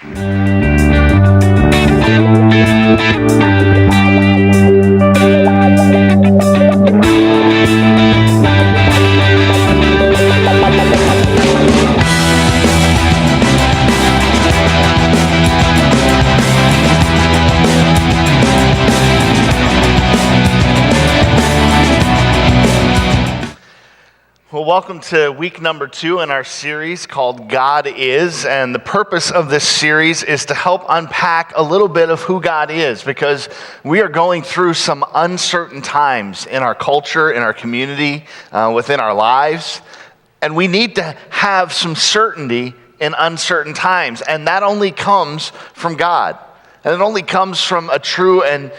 Well, welcome to week number 2 in our series called God Is. And the purpose of this series is to help unpack a little bit of who God is, because we are going through some uncertain times in our culture, in our community, within our lives. And we need to have some certainty in uncertain times. And that only comes from God. And it only comes from a true and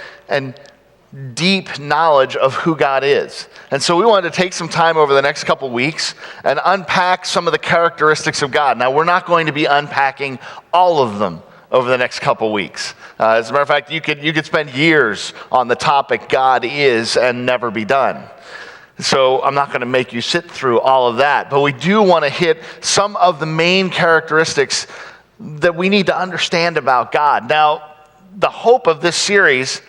deep knowledge of who God is. And so we wanted to take some time over the next couple weeks and unpack some of the characteristics of God. Now, we're not going to be unpacking all of them over the next couple weeks. As a matter of fact, you could spend years on the topic God is and never be done. So I'm not going to make you sit through all of that, but we do want to hit some of the main characteristics that we need to understand about God. Now, the hope of this series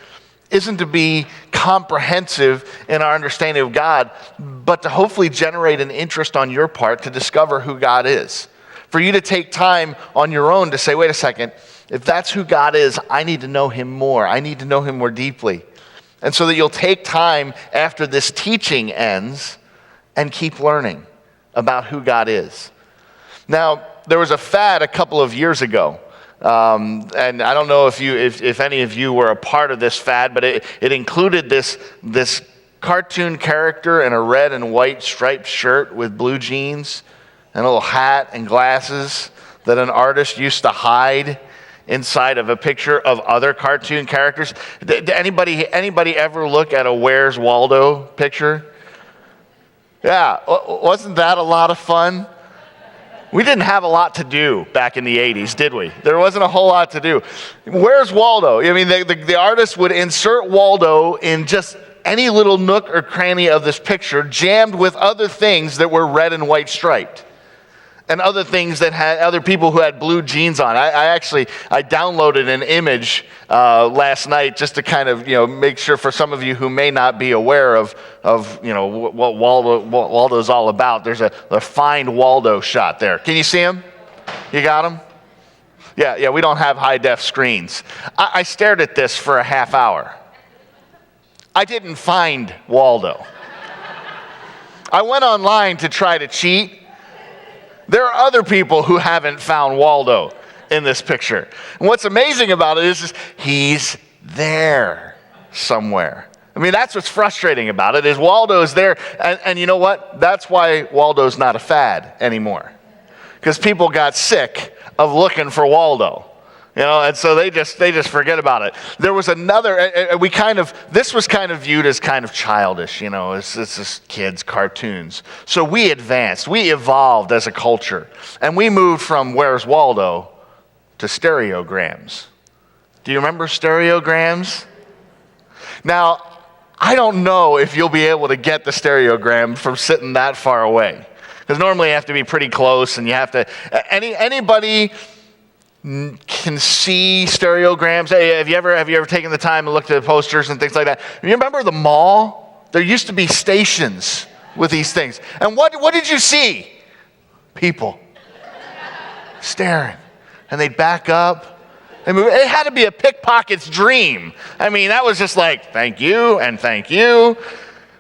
isn't to be comprehensive in our understanding of God, but to hopefully generate an interest on your part to discover who God is. For you to take time on your own to say, wait a second, if that's who God is, I need to know him more. I need to know him more deeply. And so that you'll take time after this teaching ends and keep learning about who God is. Now, there was a fad a couple of years ago. And I don't know if any of you were a part of this fad, but it included this cartoon character in a red and white striped shirt with blue jeans and a little hat and glasses that an artist used to hide inside of a picture of other cartoon characters. Did anybody ever look at a Where's Waldo picture? Yeah, wasn't that a lot of fun? We didn't have a lot to do back in the 80s, did we? There wasn't a whole lot to do. Where's Waldo? I mean, the artist would insert Waldo in just any little nook or cranny of this picture, jammed with other things that were red and white striped, and other things that had other people who had blue jeans on. I downloaded an image last night just to kind of make sure, for some of you who may not be aware of what Waldo's all about. There's a Find Waldo shot there. Can you see him? You got him? Yeah. We don't have high def screens. I stared at this for a half hour. I didn't find Waldo. I went online to try to cheat. There are other people who haven't found Waldo in this picture. And what's amazing about it is he's there somewhere. I mean, that's what's frustrating about it, is Waldo's there. And you know what? That's why Waldo's not a fad anymore. Because people got sick of looking for Waldo. And so they just forget about it. There was another, this was kind of viewed as kind of childish, it's just kids' cartoons. So we advanced, we evolved as a culture, and we moved from Where's Waldo to stereograms. Do you remember stereograms? Now, I don't know if you'll be able to get the stereogram from sitting that far away. Because normally you have to be pretty close, and you have to, anybody can see stereograms. Hey, have you ever taken the time and looked at posters and things like that? You remember the mall? There used to be stations with these things. And what did you see? People staring. And they'd back up. I mean, it had to be a pickpocket's dream. I mean, that was just like, thank you and thank you.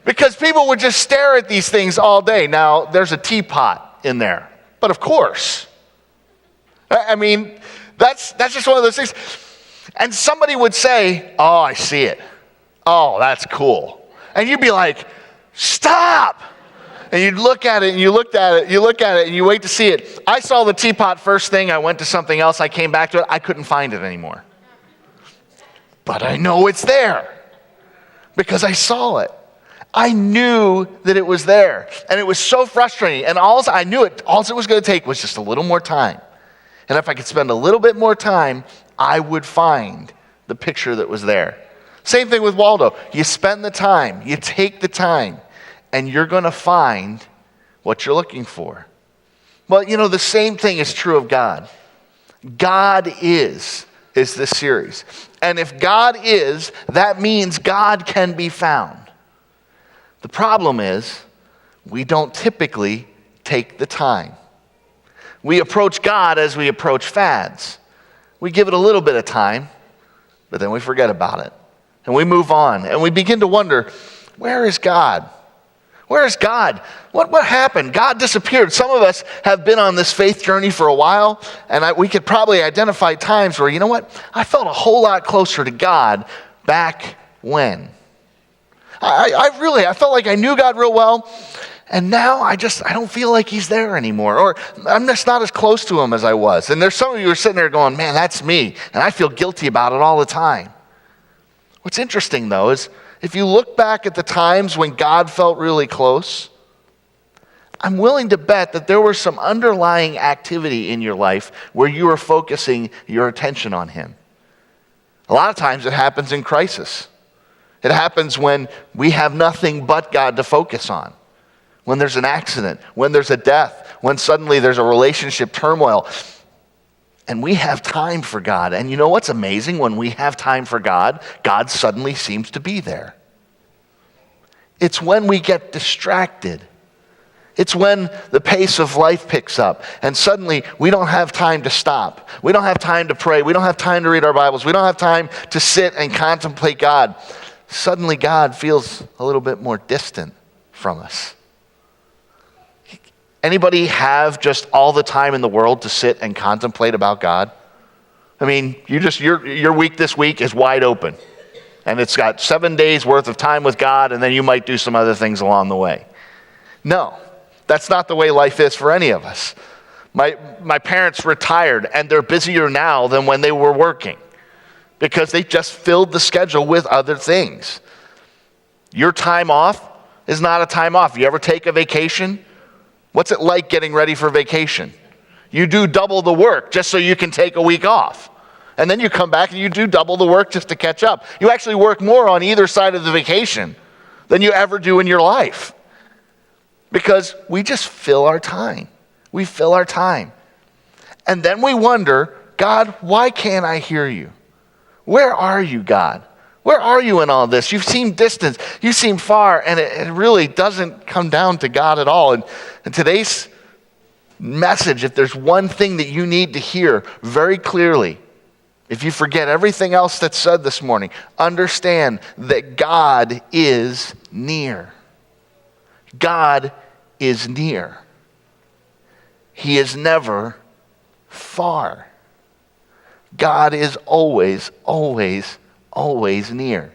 Because people would just stare at these things all day. Now, there's a teapot in there. But of course. I mean, that's just one of those things. And somebody would say, oh, I see it. Oh, that's cool. And you'd be like, stop. And you'd look at it, and you look at it, and you wait to see it. I saw the teapot first thing. I went to something else. I came back to it. I couldn't find it anymore. But I know it's there because I saw it. I knew that it was there. And it was so frustrating. And all it was going to take was just a little more time. And if I could spend a little bit more time, I would find the picture that was there. Same thing with Waldo. You spend the time, you take the time, and you're going to find what you're looking for. Well, the same thing is true of God. God is this series. And if God is, that means God can be found. The problem is, we don't typically take the time. We approach God as we approach fads. We give it a little bit of time, but then we forget about it. And we move on, and we begin to wonder, where is God? Where is God? What happened? God disappeared. Some of us have been on this faith journey for a while, and we could probably identify times where, you know what? I felt a whole lot closer to God back when. I felt like I knew God real well, and now I don't feel like he's there anymore, or I'm just not as close to him as I was. And there's some of you who are sitting there going, man, that's me, and I feel guilty about it all the time. What's interesting, though, is if you look back at the times when God felt really close, I'm willing to bet that there was some underlying activity in your life where you were focusing your attention on him. A lot of times it happens in crisis. It happens when we have nothing but God to focus on. When there's an accident, when there's a death, when suddenly there's a relationship turmoil. And we have time for God. And you know what's amazing? When we have time for God, God suddenly seems to be there. It's when we get distracted. It's when the pace of life picks up and suddenly we don't have time to stop. We don't have time to pray. We don't have time to read our Bibles. We don't have time to sit and contemplate God. Suddenly God feels a little bit more distant from us. Anybody have just all the time in the world to sit and contemplate about God? I mean, your week this week is wide open. And it's got 7 days worth of time with God, and then you might do some other things along the way. No, that's not the way life is for any of us. My parents retired, and they're busier now than when they were working because they just filled the schedule with other things. Your time off is not a time off. You ever take a vacation? What's it like getting ready for vacation? You do double the work just so you can take a week off. And then you come back and you do double the work just to catch up. You actually work more on either side of the vacation than you ever do in your life. Because we just fill our time. We fill our time. And then we wonder, God, why can't I hear you? Where are you, God? Where are you in all this? You seem distant. You seem far. And it really doesn't come down to God at all. And today's message, if there's one thing that you need to hear very clearly, if you forget everything else that's said this morning, understand that God is near. God is near. He is never far. God is always, always, always near.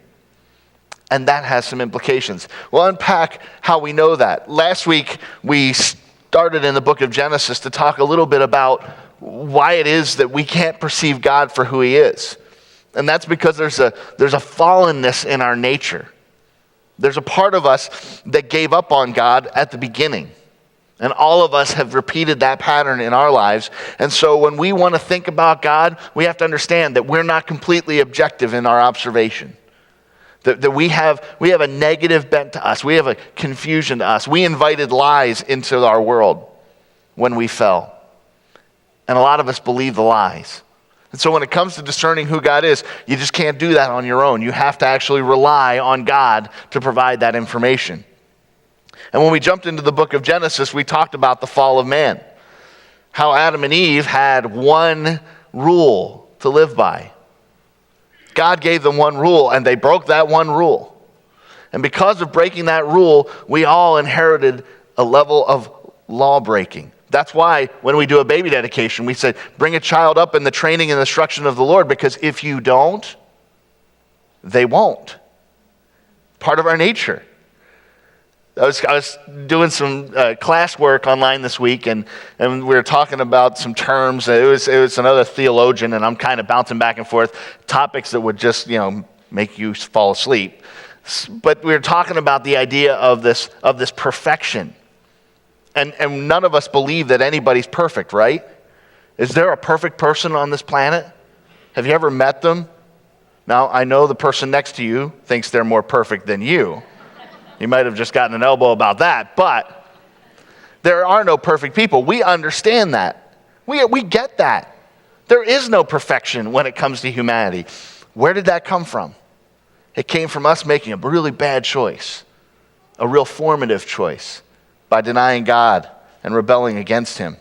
And that has some implications. We'll unpack how we know that. Last week, we started in the book of Genesis to talk a little bit about why it is that we can't perceive God for who he is. And that's because there's a fallenness in our nature. There's a part of us that gave up on God at the beginning. And all of us have repeated that pattern in our lives. And so when we want to think about God, we have to understand that we're not completely objective in our observation. That we have a negative bent to us. We have a confusion to us. We invited lies into our world when we fell. And a lot of us believe the lies. And so when it comes to discerning who God is, you just can't do that on your own. You have to actually rely on God to provide that information. And when we jumped into the book of Genesis, we talked about the fall of man. How Adam and Eve had one rule to live by. God gave them one rule, and they broke that one rule. And because of breaking that rule, we all inherited a level of law breaking. That's why when we do a baby dedication, we say, bring a child up in the training and instruction of the Lord, because if you don't, they won't. Part of our nature. I was doing some class work online this week, and we were talking about some terms. It was another theologian, and I'm kind of bouncing back and forth, topics that would just, make you fall asleep. But we were talking about the idea of this perfection. And none of us believe that anybody's perfect, right? Is there a perfect person on this planet? Have you ever met them? Now, I know the person next to you thinks they're more perfect than you. You might have just gotten an elbow about that, but there are no perfect people. We understand that. We get that. There is no perfection when it comes to humanity. Where did that come from? It came from us making a really bad choice, a real formative choice, by denying God and rebelling against him.